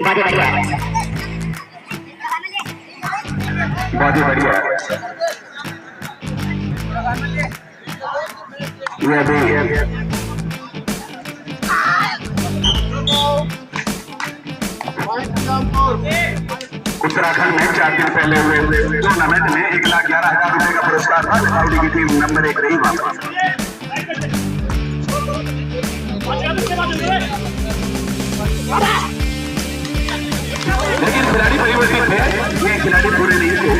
बहुत ही बढ़िया बहुत ही बढ़िया। ये भी उत्तराखंड में 4 दिन पहले हुए टूर्नामेंट में 1,11,000 रुपए का पुरस्कार था। लखनऊ की टीम नंबर 1 रही वहां पर। लेकिन खिलाड़ी परिवर्तित थे, ये खिलाड़ी पूरे नहीं थे।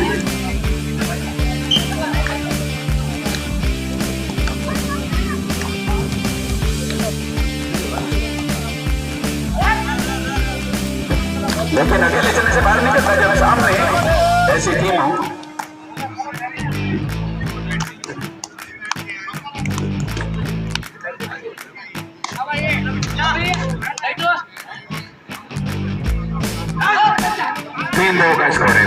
लेकिन अकेले चलने से बाहर नहीं करता जब सामने ऐसी टीम हो। तीन 2 का स्कोर है।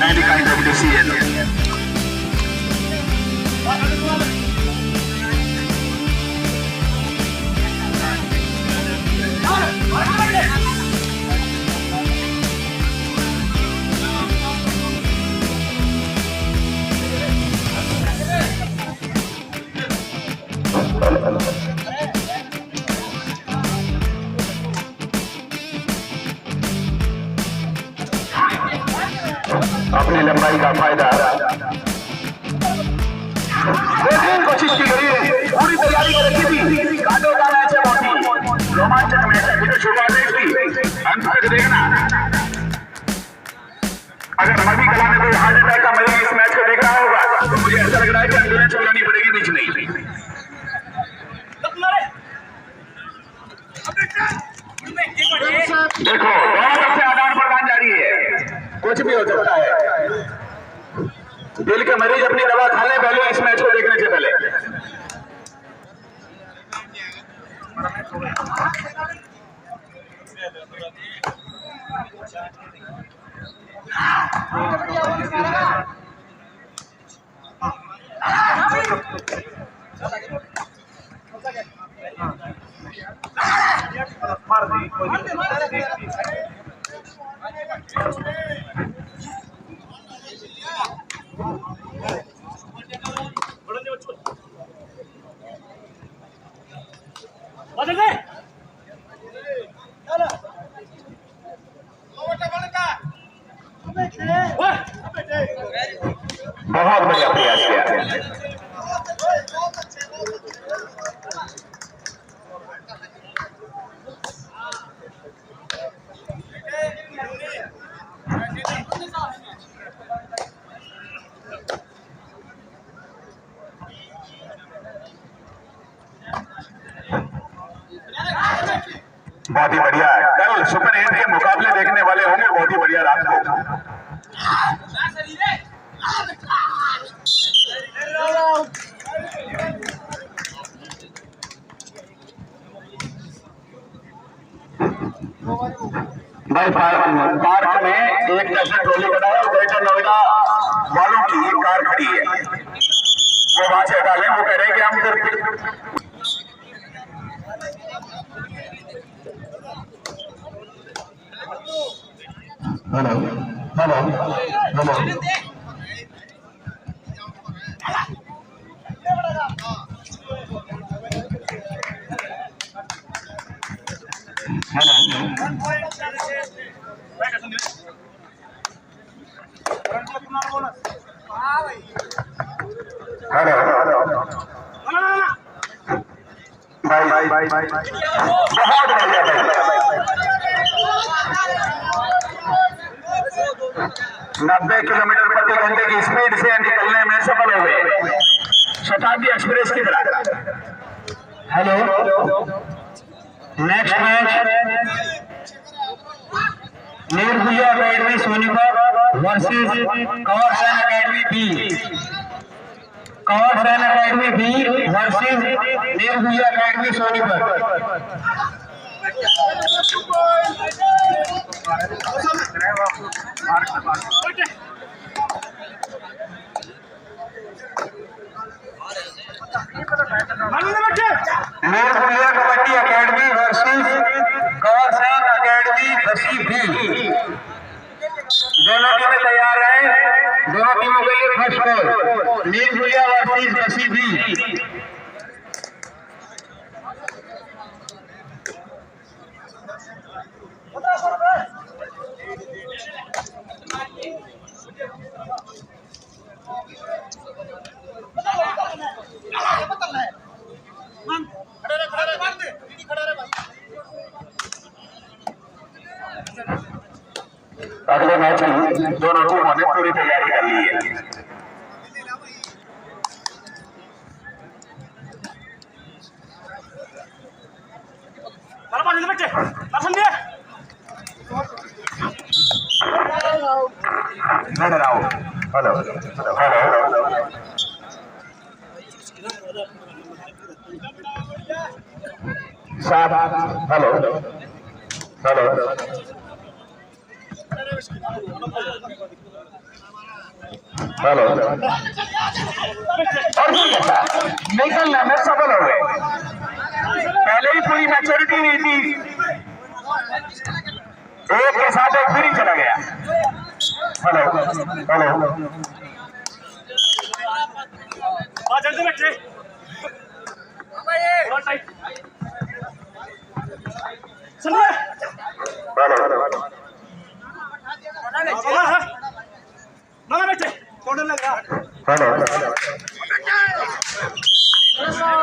Any kind of decision. अपनी लंबाई का फायदा कोशिश की गई, पूरी तैयारी कर रखी थी। काटो का मैच है, बहुत रोमांचक मैच है। वीडियो शुरुआत देखी अंत तक देखना। अगर मवी कला में कोई हार्ट अटैक का मरीज इस मैच को देख रहा होगा तो मुझे ऐसा लग रहा है कि एम्बुलेंस बुलानी पड़ेगी बीच में। देखो दोनों तरफ से आदान प्रदान जारी है, कुछ भी हो सकता है। दिल के मरीज अपनी दवा खा लें पहले इस मैच को देखने से पहले। बहुत बढ़िया प्रयास किया। बहुत ही बढ़िया। कल सुपर 8 के मुकाबले देखने वाले होंगे, बहुत ही बढ़िया रात को। भाई पार्क में एक जैसे ट्रॉली खड़ा है, ग्रेटर नोएडा वालों की एक कार खड़ी है, वो वहां से हटा लें। वो कह रहे हैं कि हम इधर हेलो हेलो हेलो हेलो भाई बहुत बढ़िया भाई। 90 किलोमीटर प्रति घंटे की स्पीड से निकलने में सफल हो गए, शताब्दी एक्सप्रेस की तरह। Hello next match Nirbhuja Academy Sonipat versus Kanwar Sain Academy B. Kanwar Sain Academy B versus Nirbhuja Academy Sonipat. Nirbhuja Kabaddi Academy versus Kanwar Sain Academy Basi B. दोनों टीमें तैयार हैं। दोनों टीमों के लिए first call Nirbhuja versus Basi B. अगले मैच की दोनों टीमों ने पूरी तैयारी कर ली है। हेलो हेलो साहब, हेलो हेलो हेलो और निकलने में सफल हो गए। पहले ही पूरी मैच्योरिटी नहीं थी, एक के साथ एक फिर ही चला गया। हेलो हेलो जल्दी बैठे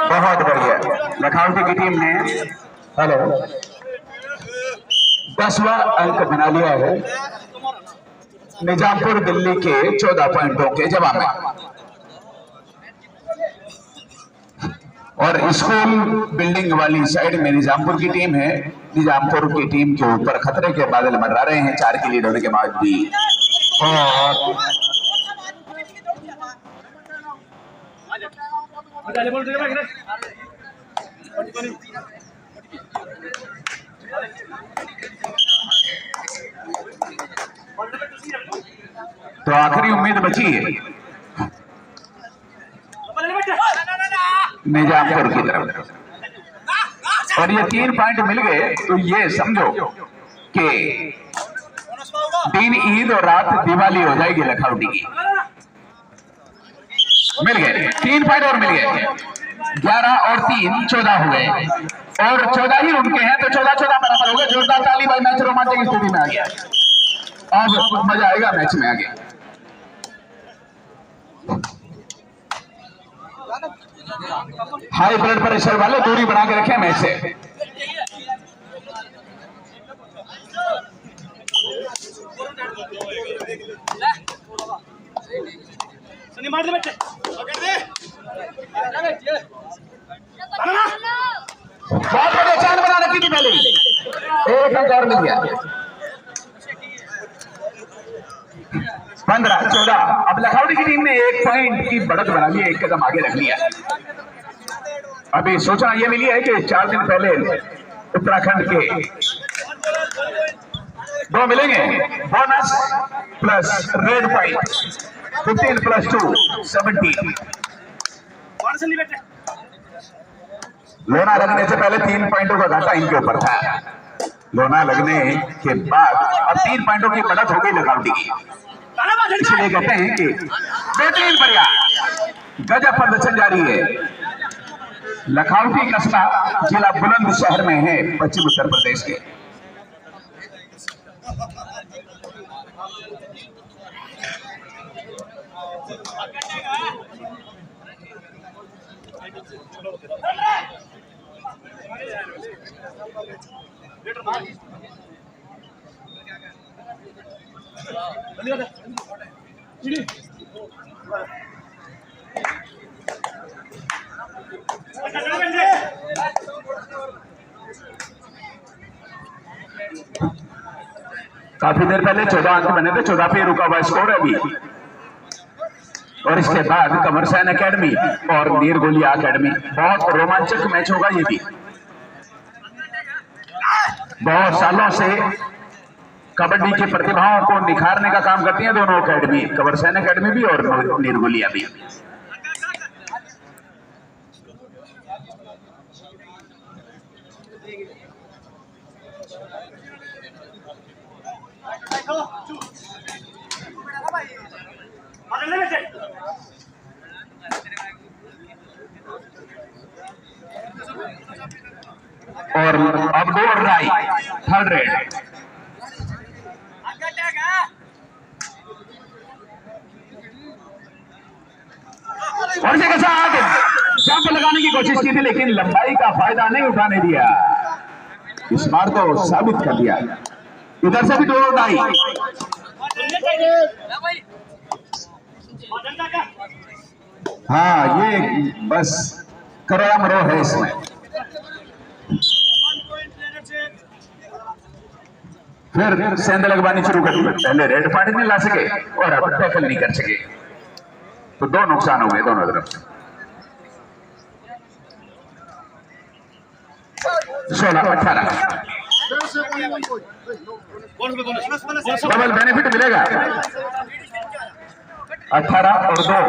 बहुत बढ़िया। लखावटी की टीम ने हेलो 10वां अंक बना लिया है निजामपुर दिल्ली के 14 पॉइंटों के जवाब में। और स्कूल बिल्डिंग वाली साइड में निजामपुर की टीम है। निजामपुर की टीम के ऊपर खतरे के बादल मंडरा रहे हैं 4 की लीड होने के बाद भी। तो आखिरी उम्मीद बची है निजामपुर की तरफ, और ये 3 पॉइंट मिल गए तो ये समझो कि दिन ईद और रात दिवाली हो जाएगी लखावटी की। मिल गए 3 पॉइंट और मिल गए। 11 और 3 14 हो गए, और 14 ही उनके हैं तो 14-14 बराबर हो गए। जोरदार ताली भाई, मैच रोमांचक स्थिति में आ गया। अब मजा आएगा मैच में आगे। हाई ब्लड प्रेशर वाले दूरी बना के रखें मैच से। बहुत बड़े चांद बना रखी थी पहले, एक अंक और मिल गया। 15-14। अब लखावटी की टीम ने 1 पॉइंट की बढ़त बना ली, 1 कदम आगे रख लिया। अभी सूचना यह मिली है कि 4 दिन पहले उत्तराखंड के 2 मिलेंगे बोनस प्लस रेड पॉइंट 15 + 2 17। लोना लगने से पहले 3 पॉइंटों का घाटा इनके ऊपर था। लोना लगने के बाद अब 3 पॉइंटों की बढ़त हो गई लखावटी की। इसलिए कहते हैं कि बेहतरीन प्रयास, गजब प्रदर्शन जारी है। लखावटी कस्बा जिला बुलंदशहर में है, पश्चिम उत्तर प्रदेश के। काफी देर पहले 14 अंक बने थे, 14 पे रुका हुआ स्कोर अभी। और इसके बाद कमरसैन एकेडमी और नीरगोलिया एकेडमी, बहुत रोमांचक मैच होगा ये भी। बहुत सालों से कबड्डी की प्रतिभाओं को निखारने का काम करती हैं दोनों एकेडमी, कमरसैन एकेडमी भी और नीरगोलिया भी। और अब गोर राई थर्ड रेड। और इसी के साथ जंप लगाने की कोशिश की थी लेकिन लंबाई का फायदा नहीं उठाने दिया। इस बार तो साबित कर दिया। इधर से भी दो राई। हाँ, ये बस करम रो है इसमें। फिर सेंध लगवानी शुरू कर दी। पहले रेड पॉइंट नहीं ला सके और अब टैकल नहीं कर सके, तो दो नुकसान हो गए दोनों तरफ। 16-18 डबल बेनिफिट मिलेगा। 18 और 2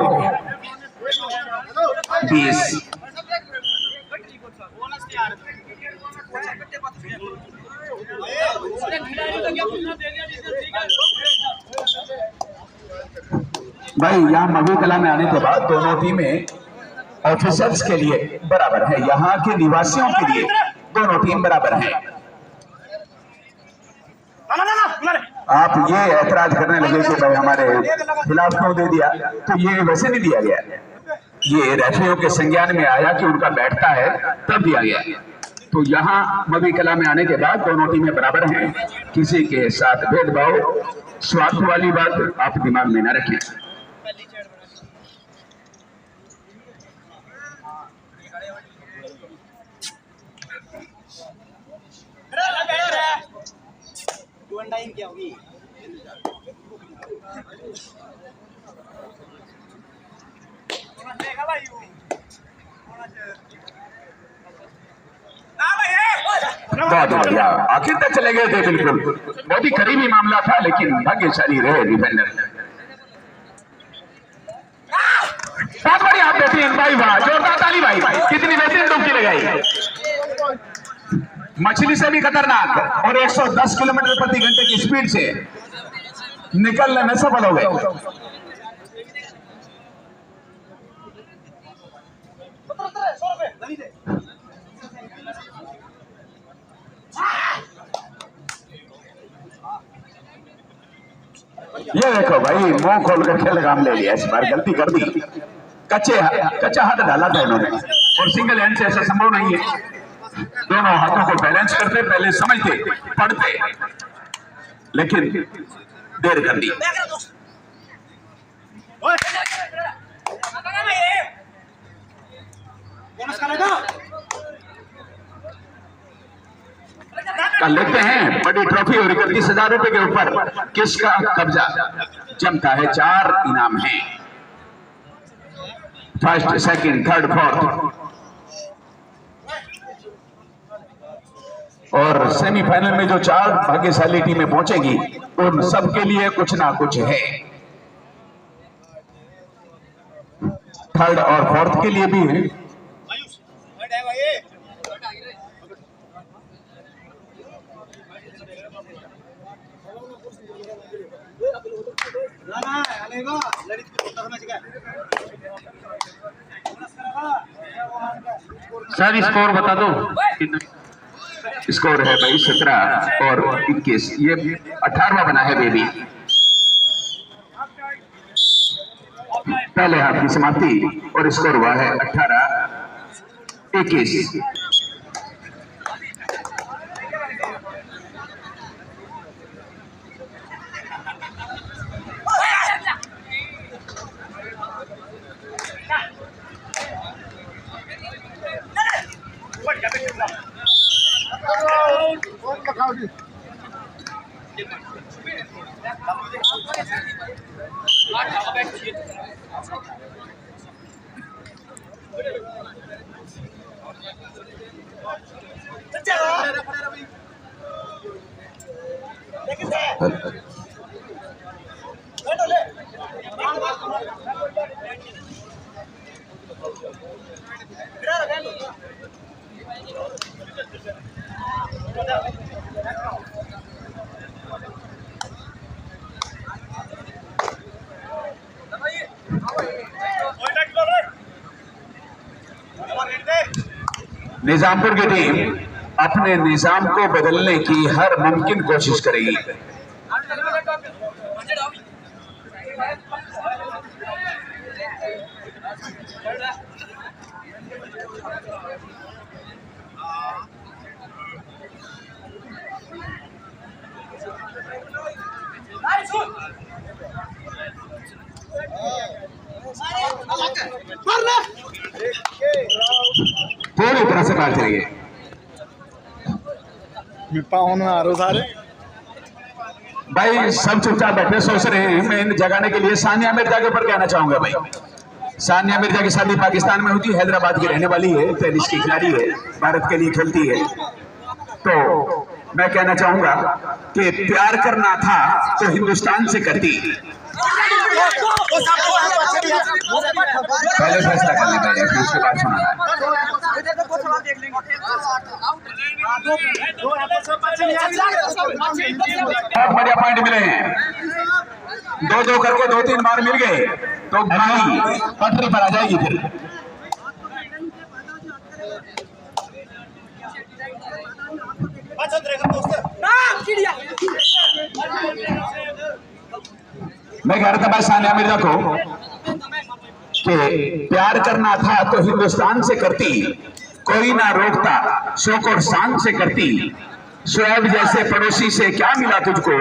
20। भाई यहाँ मवी कला में आने के बाद दोनों टीमें ऑफिसर्स के लिए बराबर है, यहाँ के निवासियों के लिए दोनों टीम बराबर है। आप ये ऐतराज करने लगे कि भाई हमारे खिलाफ क्यों दे दिया, तो ये वैसे नहीं दिया गया, ये रेफरियों के संज्ञान में आया कि उनका बैठता है तब दिया गया। तो यहाँ मवी कला में आने के बाद दोनों टीमें बराबर हैं, किसी के साथ भेदभाव स्वार्थ वाली बात आप दिमाग में ना रखें। क्या होगी बहुत बढ़िया, आखिर तक चले गए थे। बिल्कुल बहुत ही करीबी मामला था लेकिन भाग्यशाली रहे डिफेंडर। बहुत बढ़िया बेहतरीन भाई, वाह जोरदार ताली भाई, कितनी बेहतरीन डुबकी लगाई। मछली से भी खतरनाक और 110 किलोमीटर प्रति घंटे की स्पीड से निकलने में सफल हो गए। ये देखो भाई, मुंह खोल कर खेल काम ले लिया, इस बार गलती कर दी। कच्चा हाथ डाला था इन्होंने और सिंगल हैंड से ऐसा संभव नहीं है। दोनों हाथों को बैलेंस करते, पहले समझते पढ़ते, लेकिन देर कर दी। कल लेते हैं बड़ी ट्रॉफी और 31,000 रुपए के ऊपर किसका कब्जा जमता है। 4 इनाम हैं, फर्स्ट, सेकंड, थर्ड, फोर्थ और सेमीफाइनल में जो 4 भाग्यशाली टीमें पहुंचेगी उन सबके लिए कुछ ना कुछ है। थर्ड और फोर्थ के लिए भी है। सर स्कोर बता दो। स्कोर है भाई 17 और 21, ये 18वां बना है बेबी। पहले हाथ की समाप्ति और स्कोर हुआ है 18-21। निजामपुर की टीम अपने निजाम को बदलने की हर मुमकिन कोशिश करेगी। पूरी तरह से बात करिए भाई। सब चुपचाप बैठे सोच रहे हैं। मैं इन जगाने के लिए सानिया मिर्जा के ऊपर कहना चाहूंगा भाई। सानिया मिर्जा की शादी पाकिस्तान में हुई, हैदराबाद की रहने वाली है, टेनिस की खिलाड़ी है, भारत के लिए खेलती है। तो मैं कहना चाहूंगा कि प्यार करना था तो हिंदुस्तान से करती। पहले फैसला कर लेते हैं फिर उसके बाद सुना है। बहुत बढ़िया पॉइंट मिले हैं। 2-2 करके 2-3 बार मिल गए तो गाड़ी पटरी पर आ जाएगी। फिर मैं कह रहा था भाई सानिया मिर्जा को कि प्यार करना था तो हिंदुस्तान से करती, कोई ना रोकता शौक और शान से करती। शोएब जैसे पड़ोसी से क्या मिला तुझको,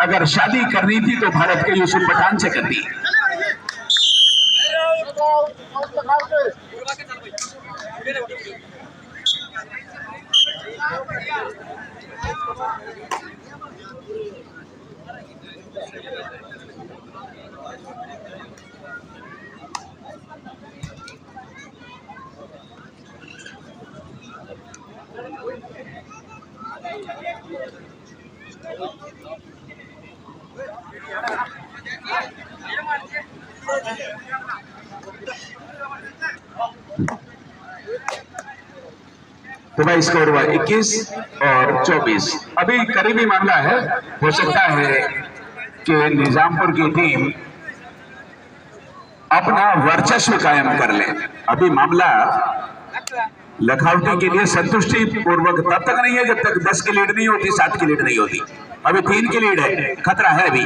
अगर शादी करनी थी तो भारत के यूसुफ पठान से करती। तो भाई स्कोर हुआ 21 और 24। अभी करीबी मामला है। हो सकता है कि निजामपुर की टीम अपना वर्चस्व कायम कर ले। अभी मामला लखनऊ के लिए संतुष्टि पूर्वक तब तक नहीं है जब तक 10 की लीड नहीं होती, 7 की लीड नहीं होती। अभी 3 की लीड है, खतरा है। अभी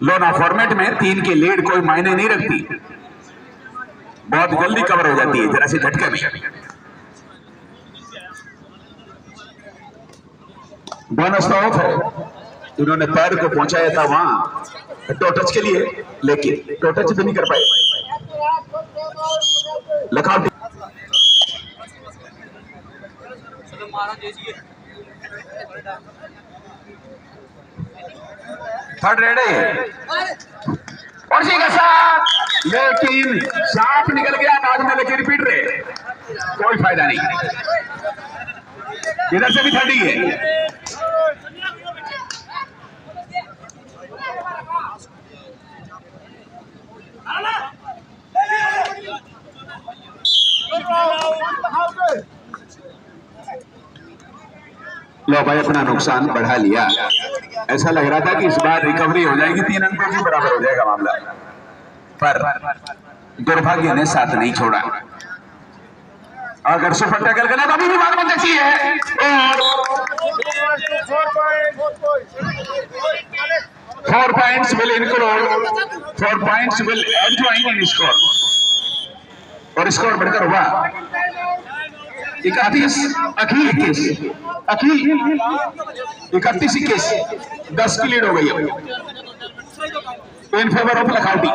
लोना फॉर्मेट में 3 की लीड कोई मायने नहीं रखती, बहुत जल्दी कवर हो जाती है जरा से झटके में। बोनस तो ऑफ है। उन्होंने पैर को पहुंचाया था वहां टो टच के लिए, लेकिन टो टच भी नहीं कर पाए। लखनऊ थर्ड रेडी और जी का साथ, लेकिन साफ निकल गया बाद में, लेकिन रिपीट रहे, कोई फायदा नहीं। इधर से भी थर्ड ही है। लो भाई अपना नुकसान बढ़ा लिया। ऐसा लग रहा था कि इस बार रिकवरी हो जाएगी, 3 अंकों के बराबर हो जाएगा मामला, पर दुर्भाग्य ने साथ नहीं छोड़ा। अगर सुपर टैकल करना तो अभी भी बात बन सकती है। और 4 points will include, 4 points will adjoin in score, और स्कोर बढ़कर हुआ 31 21 10 की लीड हो गई है इन फेवर ऑफ लखनऊ।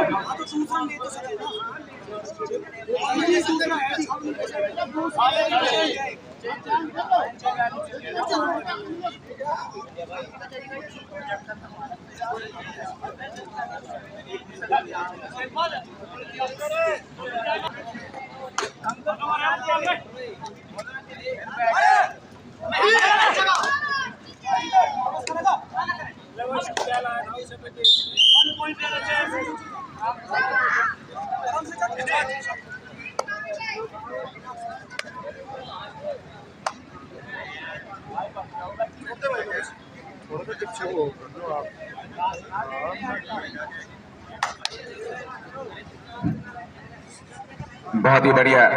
बहुत ही बढ़िया।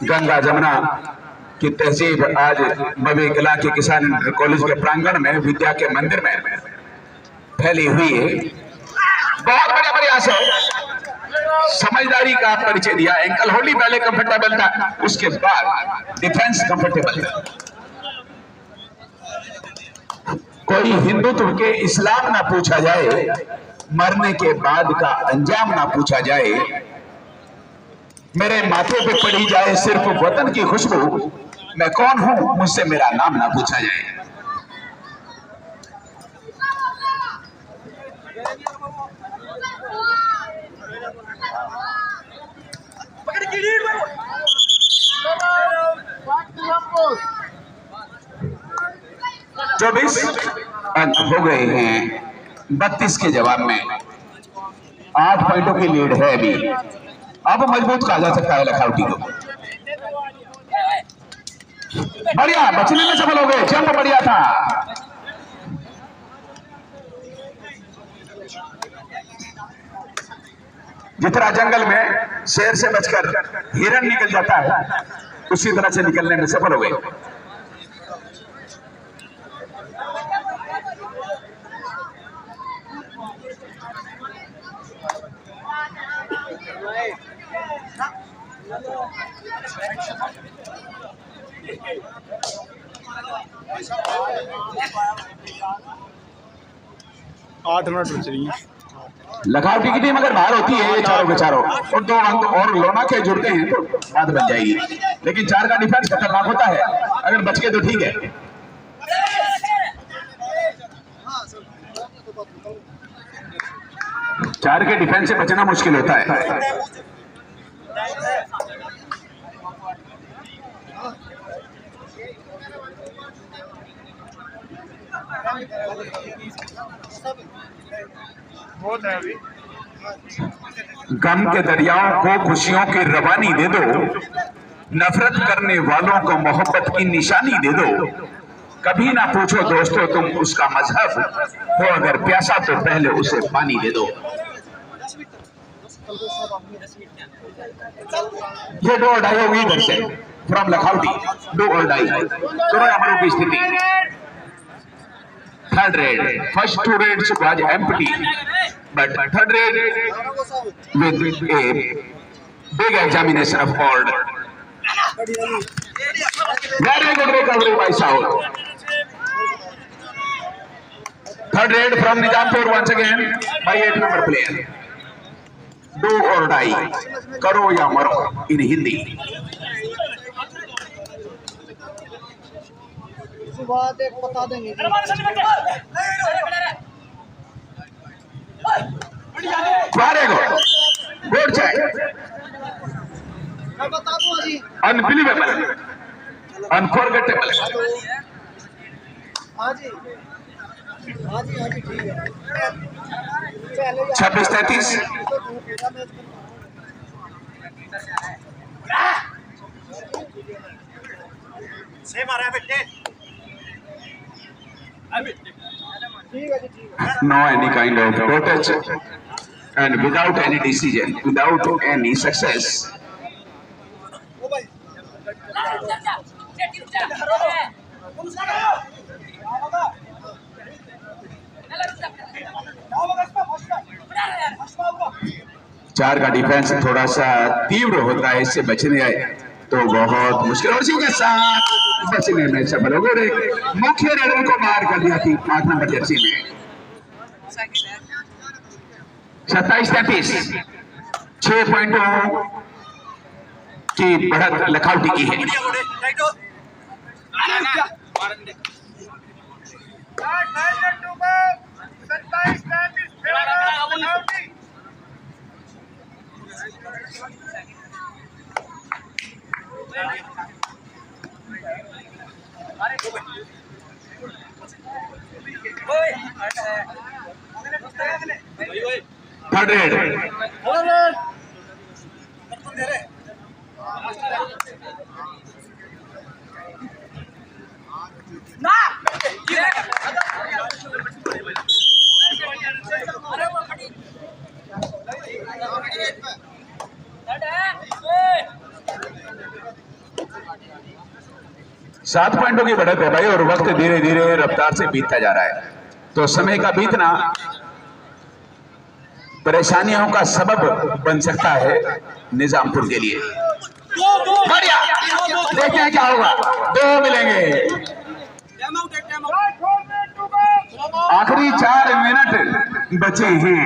गंगा जमुना की तहजीब आज मवी कला के किसान इंटर कॉलेज के प्रांगण में विद्या के मंदिर में फैली हुई है। बहुत बढ़िया प्रयास है, समझदारी का परिचय दिया। एंकल होल्डिंग पहले कंफर्टेबल था, उसके बाद डिफेंस कंफर्टेबल था। कोई हिंदुत्व के इस्लाम ना पूछा जाए, मरने के बाद का अंजाम ना पूछा जाए, मेरे माथे पे पड़ी जाए सिर्फ वतन की खुशबू, मैं कौन हूं मुझसे मेरा नाम ना पूछा जाए। जो 20 अंक हो गए हैं 32 के जवाब में, 8 पॉइंटों की लीड है अभी। अब मजबूत कहा जा सकता है लखावटी को। बढ़िया, बचने में सफल हो गए, जंप बढ़िया था। जितना जंगल में शेर से बचकर हिरण निकल जाता है, उसी तरह से निकलने में सफल हो गए। आठ मिनट बच रही है। लखावटी की टीम अगर बाहर होती है चारों के चारों और 2 अंक और लोना के जुड़ते हैं तो बात बन जाएगी, लेकिन 4 का डिफेंस खतरनाक होता है। अगर बच के तो ठीक है। चार के डिफेंस से बचना मुश्किल होता है। बहुत है अभी। गम के दरियाओं को खुशियों की रवानी दे दो, नफरत करने वालों को मोहब्बत की निशानी दे दो। कभी ना पूछो दोस्तों तुम उसका मजहब हो, अगर प्यासा तो पहले उसे पानी दे दो। ये 2 और डाई होगी इधर से फ्रॉम लखावटी। 2 और डाई दोनों नंबरों की स्थिति। Third raid, first 2 raids was empty, but third raid with a big examination of cord. Very good recovery by South. Third raid from Nizampur once again by 8 number player. Do or die, करो या मरो in Hindi. बात एक बता देंगे। Very good. Good check. मैं बता दूं जी। Unbelievable. Unforgettable. हाँ जी ठीक है। 26-33 सेम आ रहा है बेटे। ठीक है जी, ठीक है। no any kind of protest and without any decision, without any success. चार का डिफेंस थोड़ा सा तीव्र होता है, इससे बचने तो बहुत मुश्किल। और इसी के साथ बचने में सफल हो गए। मुख्य रेडर को बाहर कर दिया थी 5 नंबर जर्सी में। 27-33 6 पॉइंटों की बढ़त लखावटी की है। Third red. सात पॉइंटों की बढ़त है भाई, और वक्त धीरे धीरे रफ्तार से बीतता जा रहा है। तो समय का बीतना परेशानियों का सबब बन सकता है निजामपुर के लिए। बढ़िया, देखते हैं क्या होगा। दो मिलेंगे। आखिरी 4 मिनट बचे हैं।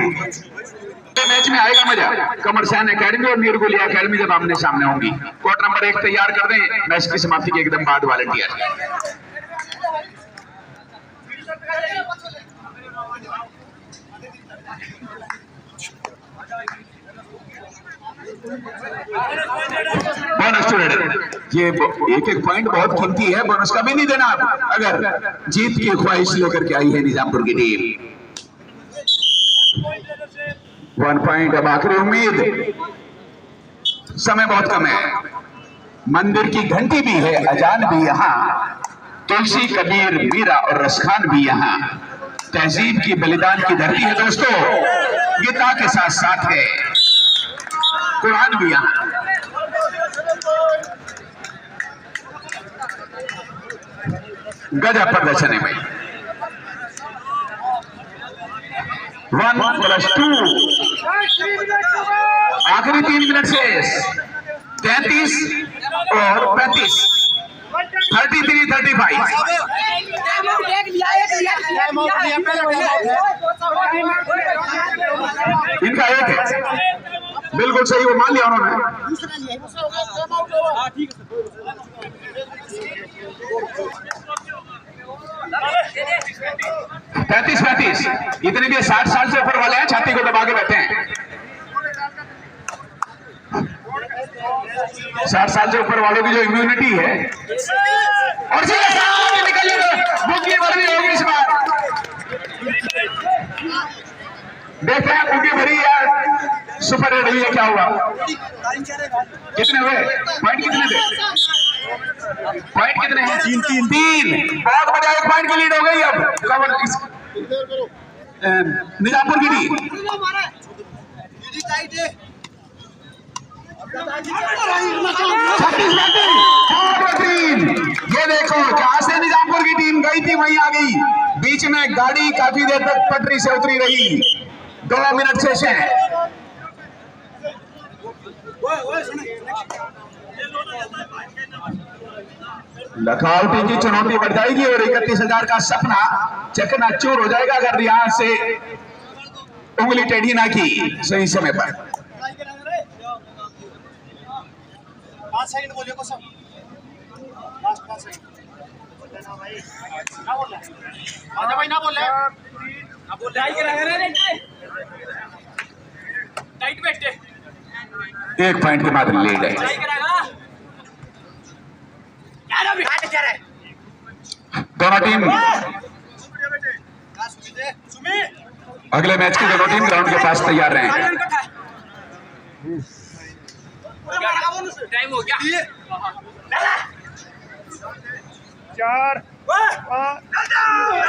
मैच में आएगा मजा। कमरसान एकेडमी और नीरगुलिया एकेडमी जब आमने सामने होंगी। कोर्ट नंबर 1 तैयार कर दें, मैच की समाप्ति के एकदम बाद वॉलंटियर। बोनस स्टूडेंट, ये एक एक पॉइंट बहुत कीमती है, बोनस का भी नहीं देना अगर जीत की ख्वाहिश लेकर के आई है निजामपुर की टीम। 1 पॉइंट। अब आखिरी उम्मीद, समय बहुत कम है। मंदिर की घंटी भी है, अजान भी यहाँ, तुलसी कबीर मीरा और रसखान भी यहाँ। तहजीब की बलिदान की धरती है दोस्तों, गीता के साथ साथ है कुरान भी यहाँ। गजब प्रदर्शन है भाई। 1 + 2, आखिरी 3 मिनट शेष। 33 और 35, 33-35। इनका एक है, बिल्कुल सही, वो मान लिया उन्होंने। 35-35, इतने भी 60 साल से ऊपर वाले हैं, छाती को दबा के बैठे हैं। 60 साल से ऊपर वालों की जो इम्यूनिटी है, और बुकी भरी होगी इस बार। देखते हैं बुकी भरी यार, सुपर रेड हुई है, क्या हुआ? कितने हुए पॉइंट? कितने थे पॉइंट? कितने हैं? 3। बहुत बढ़िया, 1 पॉइंट की लीड हो गई अब कवर निजामपुर की टीम। ये देखो, जहां से निजामपुर की टीम गई थी वहीं आ गई। बीच में गाड़ी काफी देर तक पटरी से उतरी रही। 2 मिनट शेष है। लखनऊ की चुनौती बढ़ जाएगी और 31,000 का सपना चकनाचूर हो जाएगा अगर यहां से उंगली टेढ़ी ना की सही समय पर। 5 सेकंड बोलिए को सब, लास्ट 5 सेकंड। ना बोल रहा है भाई, ना बोल रहा है, ना बोल रहा है। टाइट बैठे, 1 पॉइंट के बाद लीड है। दोनों टीम, अगले मैच की दोनों टीम ग्राउंड के पास तैयार रहे। टाइम हो गया। 4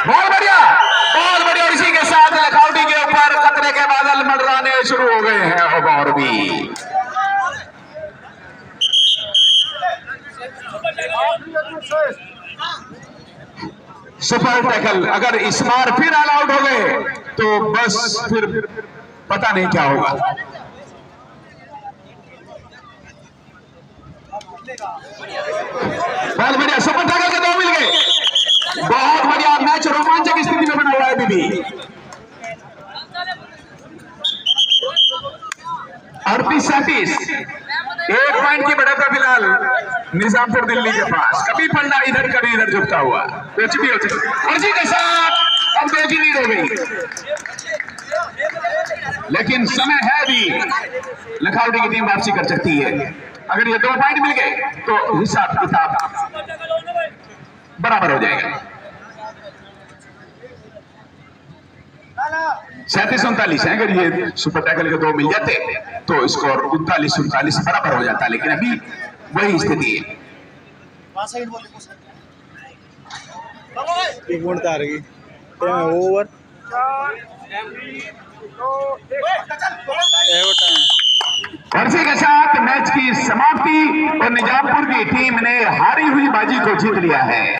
बहुत बढ़िया, बहुत बढ़िया। और इसी के साथ लखनऊ के ऊपर खतरे के बादल मंडराने शुरू हो गए हैं। अब और भी सुपर टैकल, अगर इस बार फिर ऑल आउट हो गए तो बस फिर पता नहीं क्या होगा। बहुत बढ़िया, सुपर टैकल के 2 मिल गए। बहुत बढ़िया, मैच रोमांचक स्थिति में बना हुआ है अभी भी। 38-37, 1 पॉइंट की बढ़त है फिलहाल निजामपुर दिल्ली के पास। कभी पलटा इधर, कभी इधर झुकता हुआ, कुछ भी हो सकता है। और जी के साथ की लीड हो गई, लेकिन समय है भी, लखावटी की टीम वापसी कर सकती है। अगर ये 2 पॉइंट मिल गए तो हिसाब किताब बराबर हो जाएगा। 37-39 है। अगर ये सुपर टैकल के 2 मिल जाते तो स्कोर 39-39 बराबर हो जाता, लेकिन अभी वही स्थिति है। वहाँ साइड बोले को सर। एक मिनट आ रही ओवर और इसी के साथ मैच की समाप्ति और निजामपुर की टीम ने हारी हुई बाजी को जीत लिया है।